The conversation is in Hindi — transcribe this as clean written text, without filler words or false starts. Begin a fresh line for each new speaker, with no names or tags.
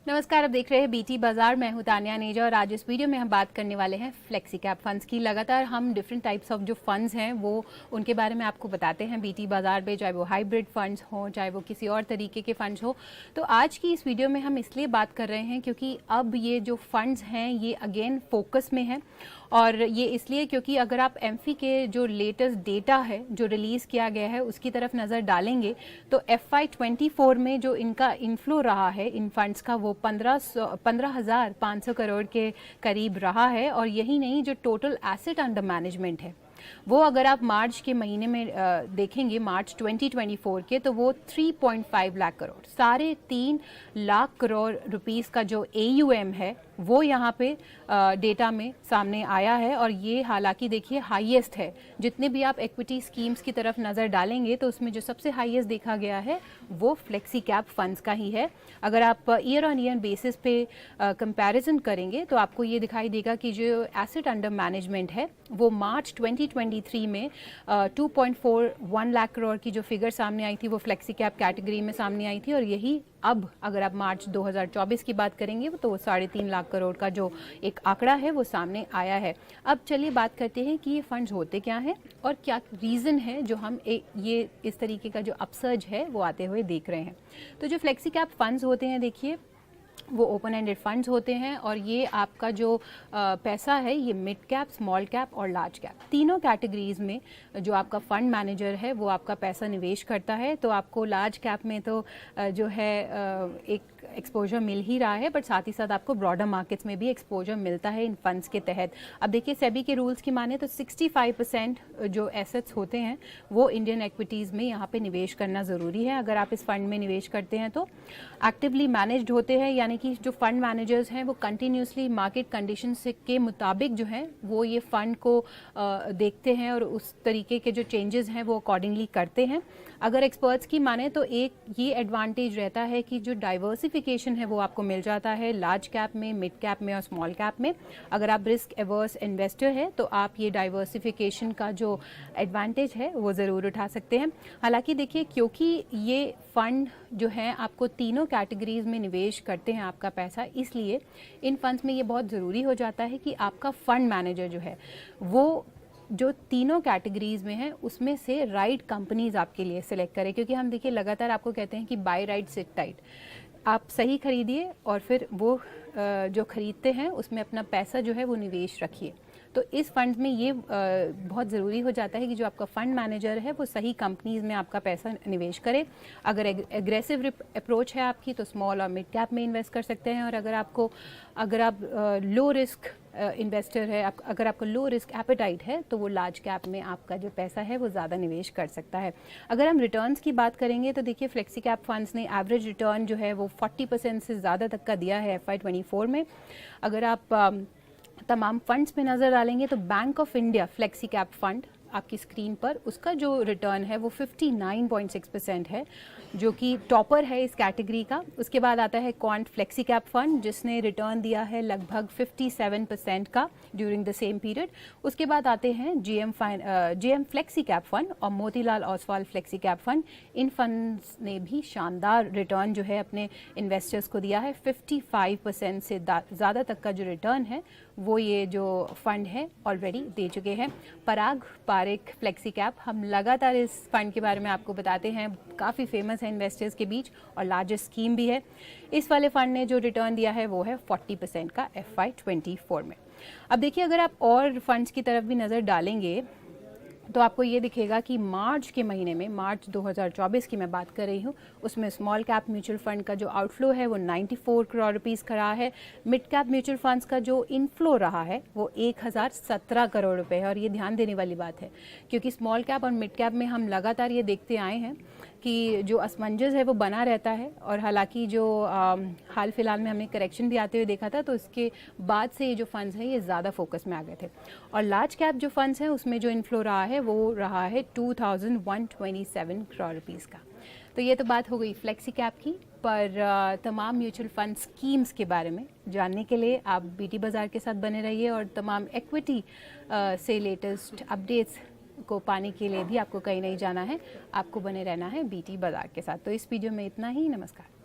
नमस्कार, आप देख रहे हैं बीटी बाजार। मैं हूं तानिया नेजा और आज इस वीडियो में हम बात करने वाले हैं फ्लेक्सी कैप फंड्स की। लगातार हम डिफरेंट टाइप्स ऑफ जो फंड्स हैं वो उनके बारे में आपको बताते हैं बीटी बाजार पे, चाहे वो हाइब्रिड फंड्स हो, चाहे वो किसी और तरीके के फंड्स हो। तो आज की इस वीडियो में हम इसलिए बात कर रहे हैं क्योंकि अब ये जो फंड्स हैं ये अगेन फोकस में है, और ये इसलिए क्योंकि अगर आप एमफी के जो लेटेस्ट डेटा है जो रिलीज़ किया गया है उसकी तरफ नज़र डालेंगे तो FY24 में जो इनका इनफ्लो रहा है इन फंड्स का वो 15,500 करोड़ के करीब रहा है। और यही नहीं, जो टोटल एसेट अंडर मैनेजमेंट है वो अगर आप मार्च के महीने में देखेंगे, मार्च 2024 के, तो वो 3.5 लाख करोड़, 3.5 लाख करोड़ रुपीस का जो AUM है वो यहाँ पे डेटा में सामने आया है। और ये हालांकि देखिए हाईएस्ट है। जितने भी आप इक्विटी स्कीम्स की तरफ नज़र डालेंगे तो उसमें जो सबसे हाईएस्ट देखा गया है वो फ्लेक्सी कैप फंड्स का ही है। अगर आप ईयर ऑन ईयर बेसिस पे कंपैरिजन करेंगे तो आपको ये दिखाई देगा कि जो एसेट अंडर मैनेजमेंट है वो मार्च 2023 में 2.41 लाख करोड़ की जो फिगर सामने आई थी वो फ्लेक्सी कैप कैटेगरी में सामने आई थी। और यही अब अगर आप मार्च 2024 की बात करेंगे तो वो 3.5 लाख करोड़ का जो एक आंकड़ा है वो सामने आया है। अब चलिए बात करते हैं कि ये फंड्स होते क्या हैं और क्या रीज़न है जो हम ये इस तरीके का जो अपसर्ज है वो आते हुए देख रहे हैं। तो जो फ्लेक्सी कैप फंड्स होते हैं, देखिए वो ओपन एंडेड फंड्स होते हैं और ये आपका जो पैसा है ये मिड कैप, स्मॉल कैप और लार्ज कैप तीनों कैटेगरीज में जो आपका फंड मैनेजर है वो आपका पैसा निवेश करता है। तो आपको लार्ज कैप में तो जो है एक एक्सपोजर मिल ही रहा है, बट साथ ही साथ आपको ब्रॉडर मार्केट्स में भी एक्सपोजर मिलता है इन फंड्स के तहत। अब देखिए सेबी के रूल्स की माने तो 65% जो एसेट्स होते हैं वो इंडियन एक्विटीज़ में यहाँ पे निवेश करना ज़रूरी है। अगर आप इस फंड में निवेश करते हैं तो एक्टिवली मैनेज्ड होते हैं, यानी कि जो फंड मैनेजर्स हैं वो कंटिन्यूसली मार्केट कंडीशंस के मुताबिक जो है वो ये फंड को देखते हैं और उस तरीके के जो चेंजेस हैं वो अकॉर्डिंगली करते हैं। अगर एक्सपर्ट्स की माने तो एक ये एडवांटेज रहता है कि जो डाइवर्सिफिकेशन है वो आपको मिल जाता है लार्ज कैप में, मिड कैप में और स्मॉल कैप में। अगर आप रिस्क एवर्स इन्वेस्टर हैं तो आप ये डाइवर्सिफिकेशन का जो एडवांटेज है वो ज़रूर उठा सकते हैं। हालांकि देखिए क्योंकि ये फंड जो है आपको तीनों कैटेगरीज में निवेश करते हैं आपका पैसा, इसलिए इन फंड्स में ये बहुत ज़रूरी हो जाता है कि आपका फंड मैनेजर जो है वो जो तीनों कैटेगरीज में है उसमें से राइट कंपनीज आपके लिए सिलेक्ट करें। क्योंकि हम देखिए लगातार आपको कहते हैं कि बाय राइट सिट टाइट, आप सही खरीदिए और फिर वो जो खरीदते हैं उसमें अपना पैसा जो है वो निवेश रखिए। तो इस फंड में ये बहुत ज़रूरी हो जाता है कि जो आपका फंड मैनेजर है वो सही कंपनीज में आपका पैसा निवेश करे। अगर एग्रेसिव अप्रोच है आपकी तो स्मॉल और मिड कैप में इन्वेस्ट कर सकते हैं, और अगर आप लो रिस्क इन्वेस्टर है, अगर आपको लो रिस्क एपेटाइट है तो वो लार्ज कैप में आपका जो पैसा है वो ज़्यादा निवेश कर सकता है। अगर हम रिटर्न्स की बात करेंगे तो देखिए फ्लेक्सी कैप फंड्स ने एवरेज रिटर्न जो है वो 40% से ज़्यादा तक का दिया है FY24 में। अगर आप तमाम फंड्स में नज़र डालेंगे तो bank of India flexi cap fund आपकी स्क्रीन पर, उसका जो रिटर्न है वो 59.6% है, जो कि टॉपर है इस कैटेगरी का। उसके बाद आता है क्वांट फ्लेक्सी कैप फंड जिसने रिटर्न दिया है लगभग 57% का ड्यूरिंग द सेम पीरियड। उसके बाद आते हैं GM फ्लेक्सी कैप फंड और Motilal Oswal flexi cap fund. इन फंड्स ने भी शानदार रिटर्न जो है अपने इन्वेस्टर्स को दिया है। 55% से ज़्यादा तक का जो रिटर्न है वो ये जो फंड है ऑलरेडी दे चुके हैं। पराग पारेख फ्लेक्सी कैप, हम लगातार इस फंड के बारे में आपको बताते हैं, काफ़ी फेमस है इन्वेस्टर्स के बीच और लार्जेस्ट स्कीम भी है। इस वाले फंड ने जो रिटर्न दिया है वो है 40% का FY24 में। अब देखिए अगर आप और फंड्स की तरफ भी नज़र डालेंगे तो आपको ये दिखेगा कि मार्च के महीने में, मार्च 2024 की मैं बात कर रही हूँ, उसमें स्मॉल कैप म्यूचुअल फंड का जो आउटफ्लो है वो 94 करोड़ रुपीज़ का रहा है। मिड कैप म्यूचुअल फंड्स का जो इनफ्लो रहा है वो 1017 करोड़ रुपए है। और ये ध्यान देने वाली बात है क्योंकि स्मॉल कैप और मिड कैप में हम लगातार ये देखते आए हैं कि जो असमंजस है वो बना रहता है। और हालांकि जो हाल फिलहाल में हमने करेक्शन भी आते हुए देखा था तो इसके बाद से ये जो फंड्स हैं ये ज़्यादा फोकस में आ गए थे। और लार्ज कैप जो फंड्स हैं उसमें जो इनफ्लो रहा है वो रहा है 2127 करोड़ रुपीज़ का। तो ये तो बात हो गई फ्लेक्सी कैप की। पर तमाम म्यूचुअल फंड स्कीम्स के बारे में जानने के लिए आप बीटी बाज़ार के साथ बने रहिए, और तमाम इक्विटी से लेटेस्ट अपडेट्स को पाने के लिए भी आपको कहीं नहीं जाना है, आपको बने रहना है बीटी बाज़ार के साथ। तो इस वीडियो में इतना ही। नमस्कार।